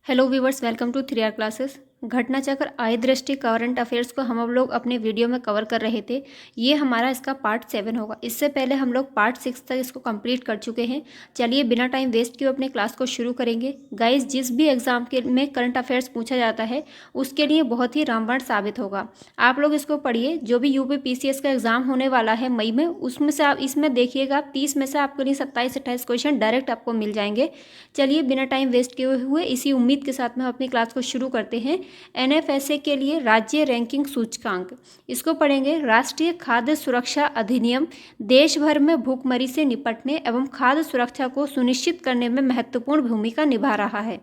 Hello viewers, welcome to 3R classes. घटना चक्र आय दृष्टि करंट अफेयर्स को हम लोग अपने वीडियो में कवर कर रहे थे। ये हमारा इसका पार्ट 7 होगा। इससे पहले हम लोग पार्ट 6 तक इसको कंप्लीट कर चुके हैं। चलिए बिना टाइम वेस्ट किए अपने क्लास को शुरू करेंगे। गाइस, जिस भी एग्जाम के में करंट अफेयर्स पूछा जाता है उसके लिए बहुत ही रामबाण साबित होगा। आप लोग इसको पढ़िए। जो भी यूपी पीसीएस का एग्जाम होने वाला है मई में, उसमें से आप इसमें देखिएगा 30 में से आपके लिए 27-28 क्वेश्चन डायरेक्ट आपको मिल जाएंगे। चलिए बिना टाइम वेस्ट किए हुए इसी उम्मीद के साथ में अपनी क्लास को शुरू करते हैं। एनएफएसए के लिए राज्य रैंकिंग सूचकांक, इसको पढ़ेंगे। राष्ट्रीय खाद्य सुरक्षा अधिनियम देश भर में भूखमरी से निपटने एवं खाद्य सुरक्षा को सुनिश्चित करने में महत्वपूर्ण भूमिका निभा रहा है।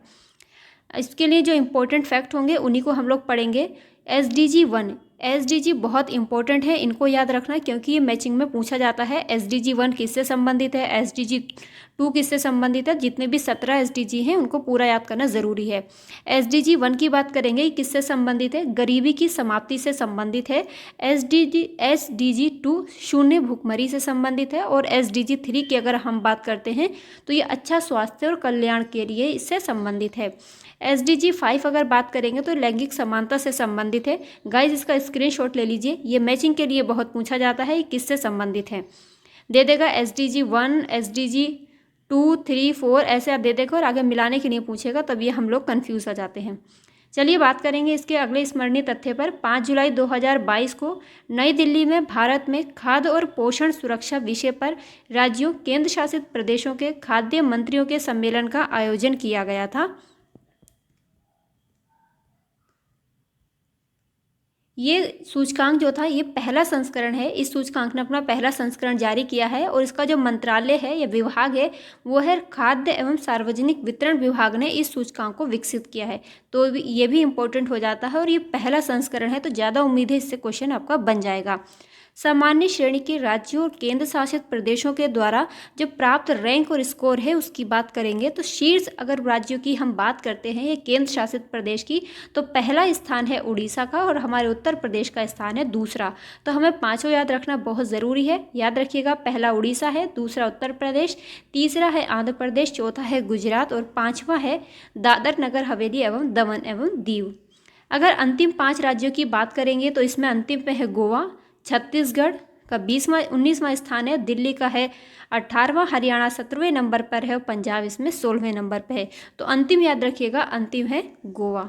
इसके लिए जो इम्पोर्टेंट फैक्ट होंगे उन्हीं को हम लोग पढ़ेंगे। SDG 1, SDG बहुत इंपॉर्टेंट है, इनको याद रखना क्योंकि ये मैचिंग में पूछा जाता है। SDG 1 किससे संबंधित है, SDG 2 किससे संबंधित है। जितने भी 17 SDG हैं उनको पूरा याद करना ज़रूरी है। SDG 1 की बात करेंगे, किससे संबंधित है, गरीबी की समाप्ति से संबंधित है। SDG 2 शून्य भूखमरी से संबंधित है। और SDG 3 की अगर हम बात करते हैं तो ये अच्छा स्वास्थ्य और कल्याण के लिए इससे संबंधित है। SDG 5 अगर बात करेंगे तो लैंगिक समानता से संबंधित है। गाइज, इसका स्क्रीनशॉट ले लीजिए, ये मैचिंग के लिए बहुत पूछा जाता है, किससे संबंधित है। दे देगा SDG 1, SDG 2, 3, 4 ऐसे आप दे देगा और आगे मिलाने के लिए पूछेगा, तब ये हम लोग कन्फ्यूज हो जाते हैं। चलिए बात करेंगे इसके अगले स्मरणीय तथ्य पर। 5 जुलाई 2022 को नई दिल्ली में भारत में खाद्य और पोषण सुरक्षा विषय पर राज्यों केंद्र शासित प्रदेशों के खाद्य मंत्रियों के सम्मेलन का आयोजन किया गया था। ये सूचकांक जो था ये पहला संस्करण है। इस सूचकांक ने अपना पहला संस्करण जारी किया है और इसका जो मंत्रालय है या विभाग है वो है खाद्य एवं सार्वजनिक वितरण विभाग ने इस सूचकांक को विकसित किया है। तो ये भी इम्पोर्टेंट हो जाता है और ये पहला संस्करण है, तो ज़्यादा उम्मीद है इससे क्वेश्चन आपका बन जाएगा। सामान्य श्रेणी के राज्यों और केंद्र शासित प्रदेशों के द्वारा जो प्राप्त रैंक और स्कोर है उसकी बात करेंगे तो शीर्ष अगर राज्यों की हम बात करते हैं या केंद्र शासित प्रदेश की, तो पहला स्थान है उड़ीसा का और हमारे उत्तर प्रदेश का स्थान है दूसरा। तो हमें पांचों याद रखना बहुत ज़रूरी है। याद रखिएगा, पहला उड़ीसा है, दूसरा उत्तर प्रदेश, तीसरा है आंध्र प्रदेश, चौथा है गुजरात और पाँचवा है दादर नगर हवेली एवं दमन एवं दीव। अगर अंतिम 5 राज्यों की बात करेंगे तो इसमें अंतिम पे है गोवा, छत्तीसगढ़ का 19वां स्थान है, दिल्ली का है 18वां, हरियाणा 17वें नंबर पर है और पंजाब इसमें 16वें नंबर पर है। तो अंतिम याद रखिएगा, अंतिम है गोवा।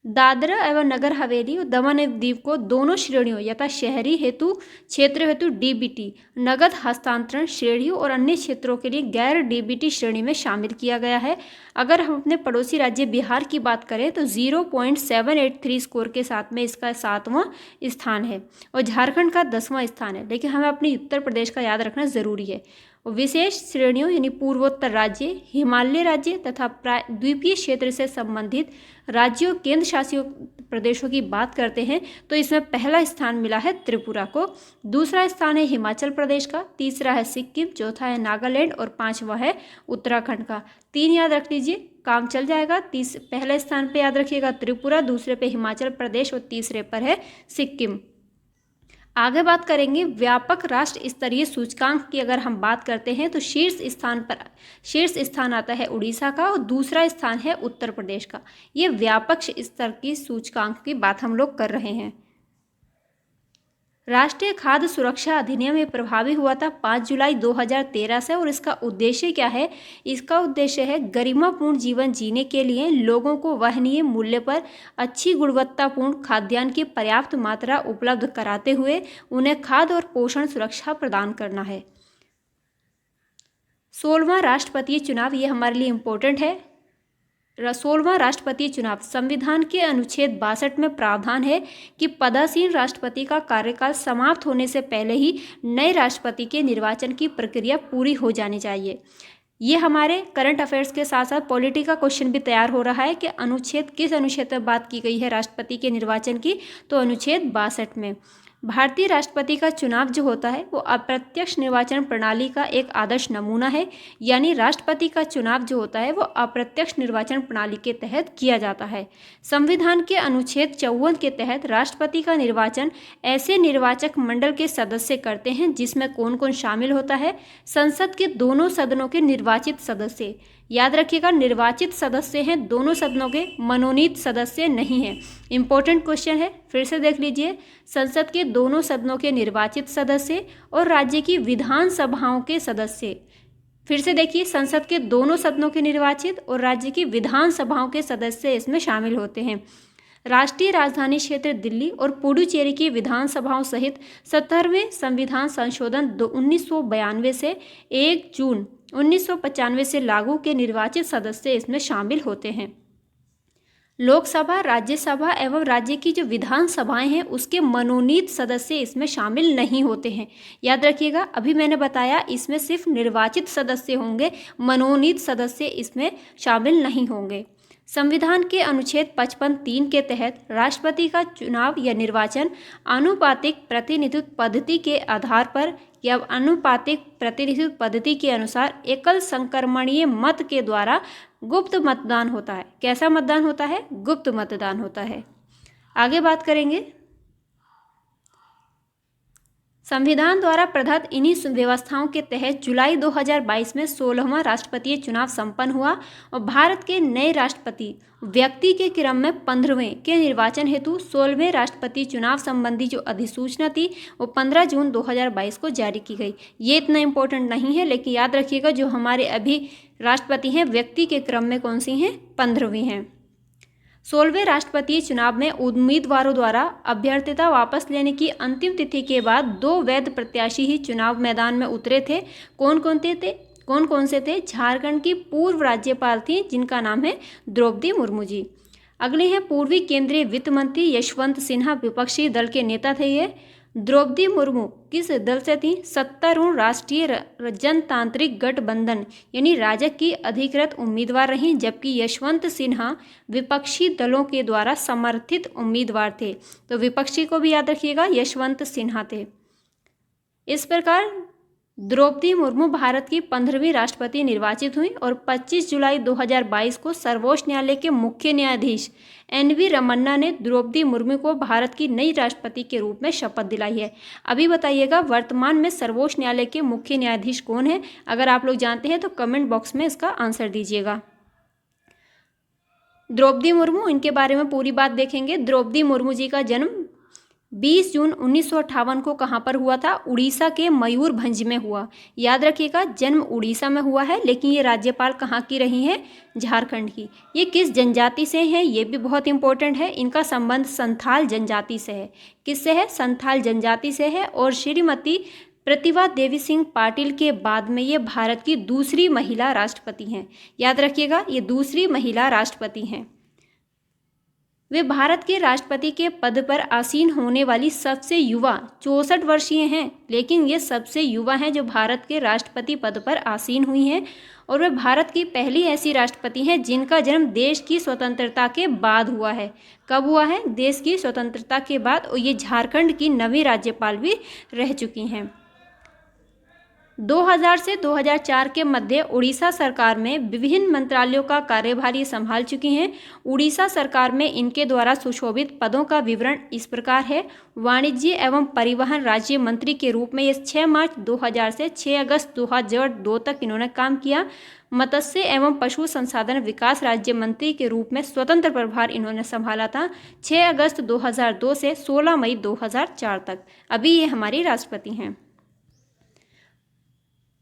दादरा एवं नगर हवेली और दमन एवं दीव को दोनों श्रेणियों यथा शहरी हेतु क्षेत्र हेतु DBT नगद हस्तांतरण श्रेणियों और अन्य क्षेत्रों के लिए गैर DBT श्रेणी में शामिल किया गया है। अगर हम अपने पड़ोसी राज्य बिहार की बात करें तो 0.783 स्कोर के साथ में इसका 7वां स्थान है और झारखंड का 10वां स्थान है। लेकिन हमें अपनी उत्तर प्रदेश का याद रखना ज़रूरी है। विशेष श्रेणियों यानी पूर्वोत्तर राज्य, हिमालय राज्य तथा द्वीपीय क्षेत्र से संबंधित राज्यों केंद्र शासित प्रदेशों की बात करते हैं तो इसमें पहला स्थान मिला है त्रिपुरा को, दूसरा स्थान है हिमाचल प्रदेश का, तीसरा है सिक्किम, चौथा है नागालैंड और पांचवा है उत्तराखंड का। 3 याद रख लीजिए, काम चल जाएगा। पहले स्थान पे याद रखिएगा त्रिपुरा, दूसरे पे हिमाचल प्रदेश और तीसरे पर है सिक्किम। आगे बात करेंगे व्यापक राष्ट्र स्तरीय सूचकांक की। अगर हम बात करते हैं तो शीर्ष स्थान आता है उड़ीसा का और दूसरा स्थान है उत्तर प्रदेश का। ये व्यापक स्तर की सूचकांक की बात हम लोग कर रहे हैं। राष्ट्रीय खाद्य सुरक्षा अधिनियम ये प्रभावी हुआ था 5 जुलाई 2013 से और इसका उद्देश्य क्या है? इसका उद्देश्य है गरिमापूर्ण जीवन जीने के लिए लोगों को वहनीय मूल्य पर अच्छी गुणवत्तापूर्ण खाद्यान्न की पर्याप्त मात्रा उपलब्ध कराते हुए उन्हें खाद्य और पोषण सुरक्षा प्रदान करना है। 16वां राष्ट्रपति चुनाव, ये हमारे लिए इम्पोर्टेंट है। 16वां राष्ट्रपति चुनाव संविधान के अनुच्छेद 62 में प्रावधान है कि पदासीन राष्ट्रपति का कार्यकाल समाप्त होने से पहले ही नए राष्ट्रपति के निर्वाचन की प्रक्रिया पूरी हो जानी चाहिए। ये हमारे करंट अफेयर्स के साथ साथ पॉलिटी का क्वेश्चन भी तैयार हो रहा है कि किस अनुच्छेद पर बात की गई है राष्ट्रपति के निर्वाचन की, तो अनुच्छेद 62 में। भारतीय राष्ट्रपति का चुनाव जो होता है वो अप्रत्यक्ष निर्वाचन प्रणाली का एक आदर्श नमूना है। यानी राष्ट्रपति का चुनाव जो होता है वो अप्रत्यक्ष निर्वाचन प्रणाली के तहत किया जाता है। संविधान के अनुच्छेद 54 के तहत राष्ट्रपति का निर्वाचन ऐसे निर्वाचक मंडल के सदस्य करते हैं जिसमें कौन कौन शामिल होता है? संसद के दोनों सदनों के निर्वाचित सदस्य याद रखिएगा, निर्वाचित सदस्य हैं दोनों सदनों के, मनोनीत सदस्य नहीं हैं। इंपॉर्टेंट क्वेश्चन है, फिर से देख लीजिए। संसद के दोनों सदनों के निर्वाचित सदस्य और राज्य की विधानसभाओं के सदस्य। फिर से देखिए, संसद के दोनों सदनों के निर्वाचित और राज्य की विधानसभाओं के सदस्य इसमें शामिल होते हैं। राष्ट्रीय राजधानी क्षेत्र दिल्ली और पुडुचेरी की विधानसभाओं सहित 17वें संविधान संशोधन 1992 से 1 जून 1995 से लागू के निर्वाचित सदस्य इसमें शामिल होते हैं। लोकसभा, राज्यसभा एवं राज्य की जो विधानसभाएं हैं उसके मनोनीत सदस्य इसमें शामिल नहीं होते हैं। याद रखिएगा, अभी मैंने बताया इसमें सिर्फ निर्वाचित सदस्य होंगे, मनोनीत सदस्य इसमें शामिल नहीं होंगे। संविधान के अनुच्छेद 55(3) के तहत राष्ट्रपति का चुनाव या निर्वाचन आनुपातिक प्रतिनिधित्व पद्धति के आधार पर या आनुपातिक प्रतिनिधित्व पद्धति के अनुसार एकल संक्रमणीय मत के द्वारा गुप्त मतदान होता है। कैसा मतदान होता है? गुप्त मतदान होता है। आगे बात करेंगे। संविधान द्वारा प्रदत्त इन्हीं व्यवस्थाओं के तहत जुलाई 2022 में 16वां राष्ट्रपतीय चुनाव संपन्न हुआ और भारत के नए राष्ट्रपति व्यक्ति के क्रम में 15वें के निर्वाचन हेतु 16वें राष्ट्रपति चुनाव संबंधी जो अधिसूचना थी वो 15 जून 2022 को जारी की गई। ये इतना इम्पोर्टेंट नहीं है, लेकिन याद रखिएगा जो हमारे अभी राष्ट्रपति हैं व्यक्ति के क्रम में कौन सी हैं? 15वीं हैं। 16वें राष्ट्रपतीय चुनाव में उम्मीदवारों द्वारा अभ्यर्थिता वापस लेने की अंतिम तिथि के बाद 2 वैध प्रत्याशी ही चुनाव मैदान में उतरे थे। कौन कौन से थे? झारखंड की पूर्व राज्यपाल थी जिनका नाम है द्रौपदी मुर्मू जी। अगले हैं पूर्वी केंद्रीय वित्त मंत्री यशवंत सिन्हा, विपक्षी दल के नेता थे ये। द्रौपदी मुर्मू किस दल से थी? सत्तारूढ़ राष्ट्रीय जनतांत्रिक गठबंधन यानी राजग की अधिकृत उम्मीदवार रहीं, जबकि यशवंत सिन्हा विपक्षी दलों के द्वारा समर्थित उम्मीदवार थे। तो विपक्षी को भी याद रखिएगा, यशवंत सिन्हा थे। इस प्रकार द्रौपदी मुर्मू भारत की 15वीं राष्ट्रपति निर्वाचित हुई और 25 जुलाई 2022 को सर्वोच्च न्यायालय के मुख्य न्यायाधीश NV रमन्ना ने द्रौपदी मुर्मू को भारत की नई राष्ट्रपति के रूप में शपथ दिलाई है। अभी बताइएगा वर्तमान में सर्वोच्च न्यायालय के मुख्य न्यायाधीश कौन है? अगर आप लोग जानते हैं तो कमेंट बॉक्स में इसका आंसर दीजिएगा। द्रौपदी मुर्मू, इनके बारे में पूरी बात देखेंगे। द्रौपदी मुर्मू जी का जन्म 20 जून 1958 को कहाँ पर हुआ था? उड़ीसा के मयूरभंज में हुआ। याद रखिएगा, जन्म उड़ीसा में हुआ है, लेकिन ये राज्यपाल कहाँ की रही हैं? झारखंड की। ये किस जनजाति से हैं? ये भी बहुत इंपॉर्टेंट है। इनका संबंध संथाल जनजाति से है। किससे है? संथाल जनजाति से है। और श्रीमती प्रतिभा देवी सिंह पाटिल के बाद में ये भारत की दूसरी महिला राष्ट्रपति हैं। याद रखिएगा, ये दूसरी महिला राष्ट्रपति हैं। वे भारत के राष्ट्रपति के पद पर आसीन होने वाली सबसे युवा 64 वर्षीय हैं, लेकिन ये सबसे युवा हैं जो भारत के राष्ट्रपति पद पर आसीन हुई हैं। और वे भारत की पहली ऐसी राष्ट्रपति हैं जिनका जन्म देश की स्वतंत्रता के बाद हुआ है। कब हुआ है? देश की स्वतंत्रता के बाद। और ये झारखंड की 9वीं राज्यपाल भी रह चुकी हैं। 2000 से 2004 के मध्य उड़ीसा सरकार में विभिन्न मंत्रालयों का कार्यभार ये संभाल चुकी हैं। उड़ीसा सरकार में इनके द्वारा सुशोभित पदों का विवरण इस प्रकार है। वाणिज्य एवं परिवहन राज्य मंत्री के रूप में ये 6 मार्च 2000 से 6 अगस्त 2002 तक इन्होंने काम किया। मत्स्य एवं पशु संसाधन विकास राज्य मंत्री के रूप में स्वतंत्र प्रभार इन्होंने संभाला था 6 अगस्त 2002 से 16 मई 2004 तक। अभी ये हमारी राष्ट्रपति हैं।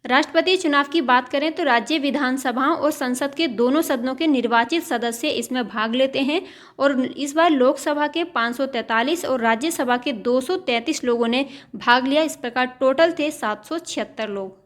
राष्ट्रपति चुनाव की बात करें तो राज्य विधानसभाओं और संसद के दोनों सदनों के निर्वाचित सदस्य इसमें भाग लेते हैं। और इस बार लोकसभा के 543 और राज्यसभा के 233 लोगों ने भाग लिया। इस प्रकार टोटल थे 776 लोग।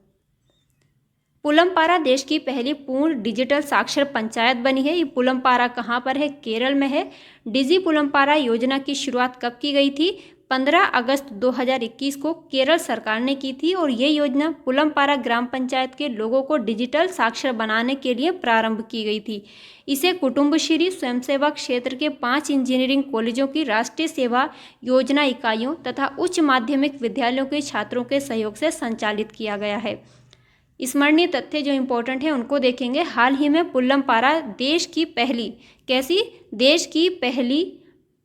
पुलमपारा देश की पहली पूर्ण डिजिटल साक्षर पंचायत बनी है। ये पुलमपारा कहाँ पर है? केरल में है। डिजी पुलमपारा योजना की शुरुआत कब की गई थी? 15 अगस्त 2021 को केरल सरकार ने की थी। और ये योजना पुलमपारा ग्राम पंचायत के लोगों को डिजिटल साक्षर बनाने के लिए प्रारंभ की गई थी। इसे कुटुंबश्री स्वयंसेवा क्षेत्र के 5 इंजीनियरिंग कॉलेजों की राष्ट्रीय सेवा योजना इकाइयों तथा उच्च माध्यमिक विद्यालयों के छात्रों के सहयोग से संचालित किया गया है। स्मरणीय तथ्य जो इम्पोर्टेंट है उनको देखेंगे। हाल ही में पुलमपारा देश की पहली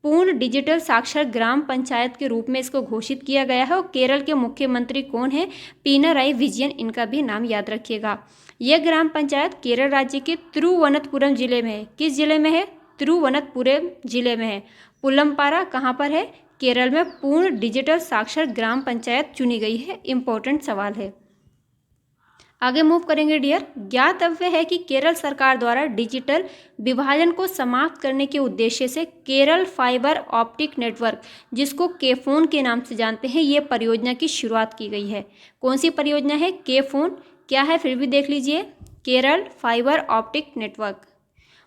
पूर्ण डिजिटल साक्षर ग्राम पंचायत के रूप में इसको घोषित किया गया है। और केरल के मुख्यमंत्री कौन है? पिनाराई विजयन, इनका भी नाम याद रखिएगा। यह ग्राम पंचायत केरल राज्य के तिरुवनंतपुरम जिले में है। किस जिले में है? तिरुवनंतपुरम जिले में है। पुलमपारा कहाँ पर है? केरल में पूर्ण डिजिटल साक्षर ग्राम पंचायत चुनी गई है। इंपॉर्टेंट सवाल है। आगे मूव करेंगे डियर। ज्ञातव्य है कि केरल सरकार द्वारा डिजिटल विभाजन को समाप्त करने के उद्देश्य से केरल फाइबर ऑप्टिक नेटवर्क, जिसको केफोन के नाम से जानते हैं, ये परियोजना की शुरुआत की गई है। कौन सी परियोजना है? केफोन। क्या है फिर भी देख लीजिए, केरल फाइबर ऑप्टिक नेटवर्क।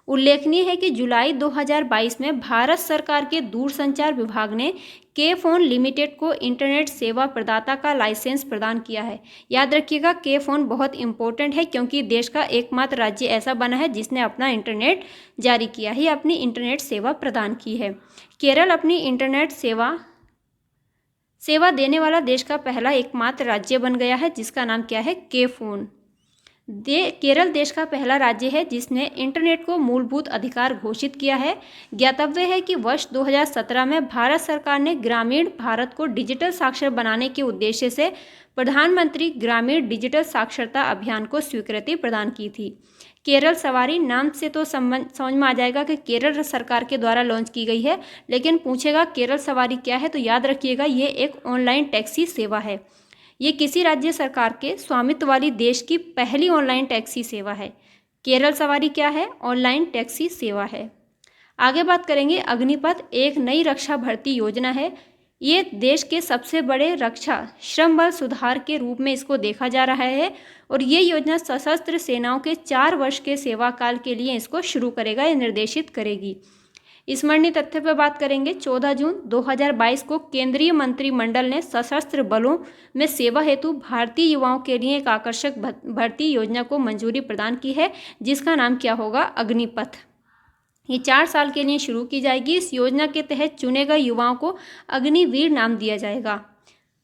उल्लेखनीय है कि जुलाई 2022 में भारत सरकार के दूरसंचार विभाग ने के फोन लिमिटेड को इंटरनेट सेवा प्रदाता का लाइसेंस प्रदान किया है। याद रखिएगा, के फोन बहुत इंपॉर्टेंट है क्योंकि देश का एकमात्र राज्य ऐसा बना है जिसने अपना इंटरनेट जारी किया है या अपनी इंटरनेट सेवा प्रदान की है। केरल अपनी इंटरनेट सेवा देने वाला देश का पहला एकमात्र राज्य बन गया है, जिसका नाम क्या है? के फोन। केरल देश का पहला राज्य है जिसने इंटरनेट को मूलभूत अधिकार घोषित किया है। ज्ञातव्य है कि वर्ष 2017 में भारत सरकार ने ग्रामीण भारत को डिजिटल साक्षर बनाने के उद्देश्य से प्रधानमंत्री ग्रामीण डिजिटल साक्षरता अभियान को स्वीकृति प्रदान की थी। केरल सवारी नाम से तो समझ में आ जाएगा कि केरल सरकार के द्वारा लॉन्च की गई है, लेकिन पूछेगा केरल सवारी क्या है, तो याद रखिएगा ये एक ऑनलाइन टैक्सी सेवा है। ये किसी राज्य सरकार के स्वामित्व वाली देश की पहली ऑनलाइन टैक्सी सेवा है। केरल सवारी क्या है? ऑनलाइन टैक्सी सेवा है। आगे बात करेंगे अग्निपथ, एक नई रक्षा भर्ती योजना है। ये देश के सबसे बड़े रक्षा श्रम बल सुधार के रूप में इसको देखा जा रहा है और ये योजना सशस्त्र सेनाओं के 4 वर्ष के सेवा काल के लिए इसको शुरू करेगा या निर्देशित करेगी। स्मरणीय तथ्य पर बात करेंगे। 14 जून 2022 को केंद्रीय मंत्रिमंडल ने सशस्त्र बलों में सेवा हेतु भारतीय युवाओं के लिए एक आकर्षक भर्ती योजना को मंजूरी प्रदान की है, जिसका नाम क्या होगा? अग्निपथ। ये 4 साल के लिए शुरू की जाएगी। इस योजना के तहत चुने गए युवाओं को अग्निवीर नाम दिया जाएगा।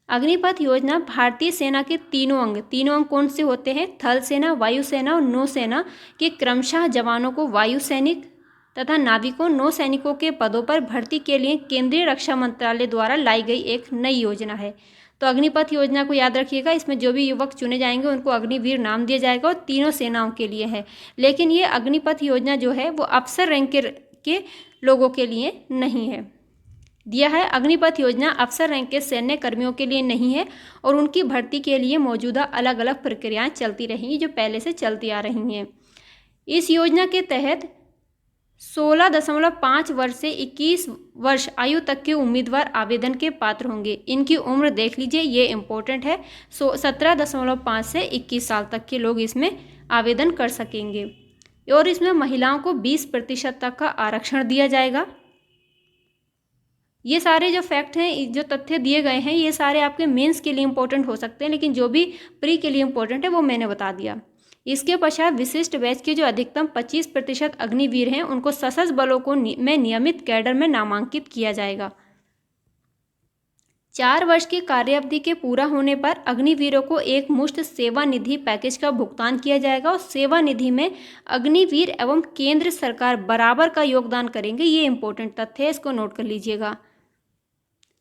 अग्निपथ योजना भारतीय सेना के तीनों अंग कौन से होते हैं? थल सेना, वायुसेना और नौसेना के क्रमशः जवानों को वायु सैनिक तथा नाविकों नौसैनिकों के पदों पर भर्ती के लिए केंद्रीय रक्षा मंत्रालय द्वारा लाई गई एक नई योजना है। तो अग्निपथ योजना को याद रखिएगा। इसमें जो भी युवक चुने जाएंगे उनको अग्निवीर नाम दिया जाएगा और तीनों सेनाओं के लिए है। लेकिन ये अग्निपथ योजना जो है वो अफसर रैंक के लोगों के लिए नहीं है। दिया है अग्निपथ योजना अफसर रैंक के सैन्य कर्मियों के लिए नहीं है और उनकी भर्ती के लिए मौजूदा अलग अलग प्रक्रियाएं चलती रहेंगी जो पहले से चलती आ रही हैं। इस योजना के तहत 16.5 वर्ष से 21 वर्ष आयु तक के उम्मीदवार आवेदन के पात्र होंगे। इनकी उम्र देख लीजिए, ये इम्पोर्टेंट है। 17.5 से 21 साल तक के लोग इसमें आवेदन कर सकेंगे और इसमें महिलाओं को 20% तक का आरक्षण दिया जाएगा। ये सारे जो फैक्ट हैं, जो तथ्य दिए गए हैं, ये सारे आपके मेंस के लिए इंपॉर्टेंट हो सकते हैं, लेकिन जो भी प्री के लिए इंपॉर्टेंट है वो मैंने बता दिया। इसके पश्चात विशिष्ट बैच के जो अधिकतम 25% अग्निवीर हैं उनको सशस्त्र बलों को में नियमित कैडर में नामांकित किया जाएगा। 4 वर्ष की कार्य अवधि के पूरा होने पर अग्निवीरों को एक मुश्त सेवा निधि पैकेज का भुगतान किया जाएगा और सेवा निधि में अग्निवीर एवं केंद्र सरकार बराबर का योगदान करेंगे। ये इंपॉर्टेंट तथ्य है, इसको नोट कर लीजिएगा।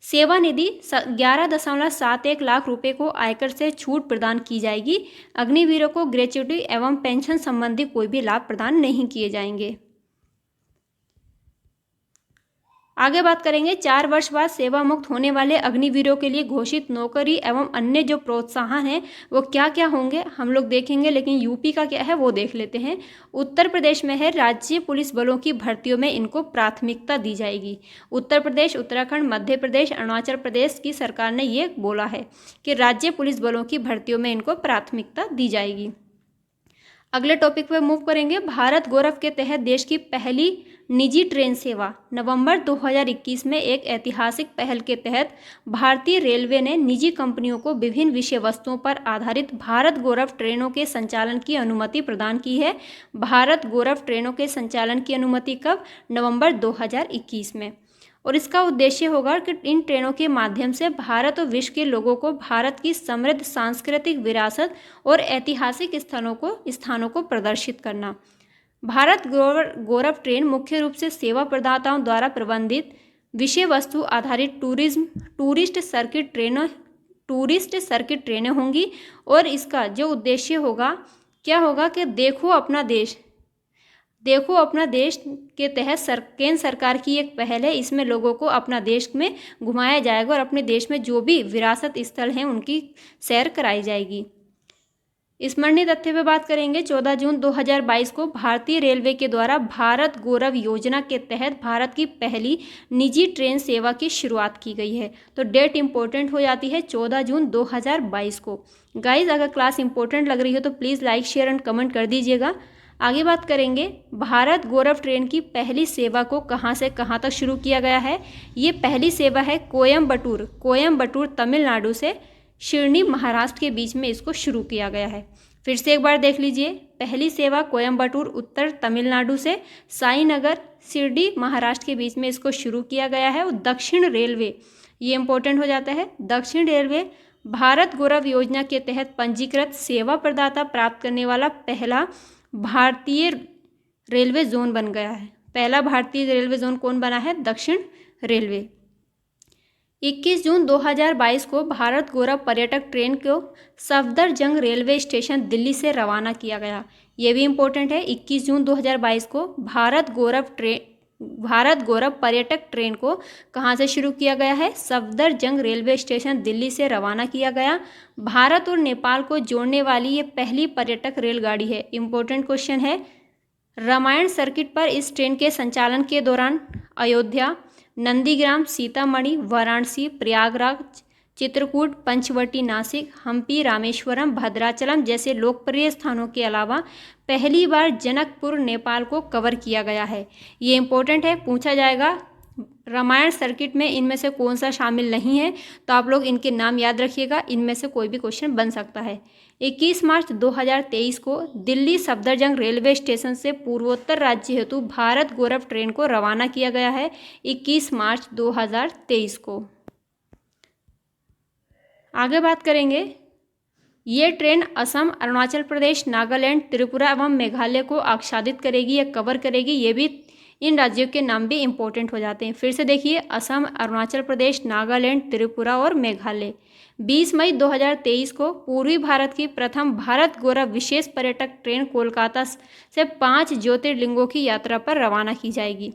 सेवा निधि 11.71 लाख रुपए को आयकर से छूट प्रदान की जाएगी। अग्निवीरों को ग्रेच्युटी एवं पेंशन संबंधी कोई भी लाभ प्रदान नहीं किए जाएंगे। आगे बात करेंगे 4 वर्ष बाद सेवा मुक्त होने वाले अग्निवीरों के लिए घोषित नौकरी एवं अन्य जो प्रोत्साहन हैं वो क्या क्या होंगे हम लोग देखेंगे, लेकिन यूपी का क्या है वो देख लेते हैं। उत्तर प्रदेश में है, राज्य पुलिस बलों की भर्तियों में इनको प्राथमिकता दी जाएगी। उत्तर प्रदेश, उत्तराखंड, मध्य प्रदेश, अरुणाचल प्रदेश की सरकार ने ये बोला है कि राज्य पुलिस बलों की भर्तियों में इनको प्राथमिकता दी जाएगी। अगले टॉपिक पे मूव करेंगे। भारत गौरव के तहत देश की पहली निजी ट्रेन सेवा। नवंबर 2021 में एक ऐतिहासिक पहल के तहत भारतीय रेलवे ने निजी कंपनियों को विभिन्न विषय वस्तुओं पर आधारित भारत गौरव ट्रेनों के संचालन की अनुमति प्रदान की है। भारत गौरव ट्रेनों के संचालन की अनुमति कब? नवंबर 2021 में। और इसका उद्देश्य होगा कि इन ट्रेनों के माध्यम से भारत और विश्व के लोगों को भारत की समृद्ध सांस्कृतिक विरासत और ऐतिहासिक स्थानों को प्रदर्शित करना। भारत गौरव ट्रेन मुख्य रूप से सेवा प्रदाताओं द्वारा प्रबंधित विषय वस्तु आधारित टूरिस्ट सर्किट ट्रेनें होंगी और इसका जो उद्देश्य होगा क्या होगा कि देखो अपना देश के तहत केंद्र सरकार की एक पहल है। इसमें लोगों को अपना देश में घुमाया जाएगा और अपने देश में जो भी विरासत स्थल हैं उनकी सैर कराई जाएगी। स्मरणीय तथ्य पे बात करेंगे। 14 जून 2022 को भारतीय रेलवे के द्वारा भारत गौरव योजना के तहत भारत की पहली निजी ट्रेन सेवा की शुरुआत की गई है। तो डेट इंपॉर्टेंट हो जाती है 14 जून 2022 को। गाइज, अगर क्लास इंपॉर्टेंट लग रही हो तो please like share and comment कर दीजिएगा। आगे बात करेंगे, भारत गौरव ट्रेन की पहली सेवा को कहाँ से कहाँ तक शुरू किया गया है। ये पहली सेवा है कोयम्बटूर तमिलनाडु से शिरडी महाराष्ट्र के बीच में इसको शुरू किया गया है। फिर से एक बार देख लीजिए, पहली सेवा कोयम्बटूर उत्तर तमिलनाडु से साईनगर शिरडी महाराष्ट्र के बीच में इसको शुरू किया गया है। और दक्षिण रेलवे, ये इंपॉर्टेंट हो जाता है, दक्षिण रेलवे भारत गौरव योजना के तहत पंजीकृत सेवा प्रदाता प्राप्त करने वाला पहला भारतीय रेलवे जोन बन गया है। पहला भारतीय रेलवे जोन कौन बना है? दक्षिण रेलवे। 21 जून 2022 को भारत गौरव पर्यटक ट्रेन को सफदरजंग रेलवे स्टेशन दिल्ली से रवाना किया गया। ये भी इम्पोर्टेंट है। 21 जून 2022 को भारत गौरव पर्यटक ट्रेन को कहाँ से शुरू किया गया है? सफदरजंग रेलवे स्टेशन दिल्ली से रवाना किया गया। भारत और नेपाल को जोड़ने वाली ये पहली पर्यटक रेलगाड़ी है। इम्पोर्टेंट क्वेश्चन है। रामायण सर्किट पर इस ट्रेन के संचालन के दौरान अयोध्या, नंदीग्राम, सीतामढ़ी, वाराणसी, प्रयागराज, चित्रकूट, पंचवटी, नासिक, हम्पी, रामेश्वरम, भद्राचलम जैसे लोकप्रिय स्थानों के अलावा पहली बार जनकपुर नेपाल को कवर किया गया है। ये इंपॉर्टेंट है, पूछा जाएगा। रामायण सर्किट में इनमें से कौन सा शामिल नहीं है, तो आप लोग इनके नाम याद रखिएगा, इनमें से कोई भी क्वेश्चन बन सकता है। 21 मार्च 2023 को दिल्ली सफदरजंग रेलवे स्टेशन से पूर्वोत्तर राज्य हेतु भारत गौरव ट्रेन को रवाना किया गया है। 21 मार्च 2023 को। आगे बात करेंगे, ये ट्रेन असम, अरुणाचल प्रदेश, नागालैंड, त्रिपुरा एवं मेघालय को आच्छादित करेगी या कवर करेगी। ये भी, इन राज्यों के नाम भी इंपॉर्टेंट हो जाते हैं। फिर से देखिए, असम, अरुणाचल प्रदेश, नागालैंड, त्रिपुरा और मेघालय। 20 मई 2023 को पूर्वी भारत की प्रथम भारत गौरव विशेष पर्यटक ट्रेन कोलकाता से 5 ज्योतिर्लिंगों की यात्रा पर रवाना की जाएगी।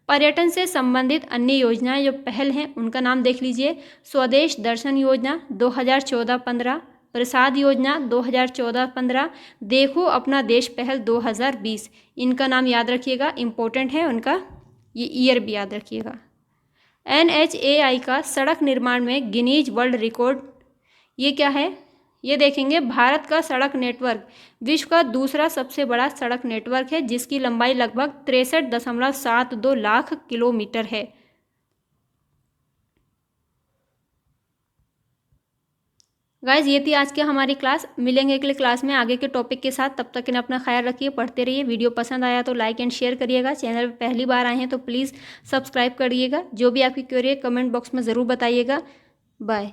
पर्यटन से संबंधित अन्य योजनाएं जो पहल हैं उनका नाम देख लीजिए। स्वदेश दर्शन योजना 2014-15, प्रसाद योजना 2014-15, देखो अपना देश पहल 2020। इनका नाम याद रखिएगा, इम्पोर्टेंट है उनका, ये ईयर भी याद रखिएगा। NHAI का सड़क निर्माण में गिनीज वर्ल्ड रिकॉर्ड, ये क्या है? ये देखेंगे, भारत का सड़क नेटवर्क विश्व का दूसरा सबसे बड़ा सड़क नेटवर्क है, जिसकी लंबाई लगभग 63.72 लाख किलोमीटर है। गाइज, ये थी आज की हमारी क्लास। मिलेंगे अगले क्लास में आगे के टॉपिक के साथ। तब तक इन्हें अपना ख्याल रखिए, पढ़ते रहिए। वीडियो पसंद आया तो लाइक एंड शेयर करिएगा। चैनल पर पहली बार आए हैं तो प्लीज़ सब्सक्राइब करिएगा। जो भी आपकी क्वेरी है कमेंट बॉक्स में ज़रूर बताइएगा। बाय।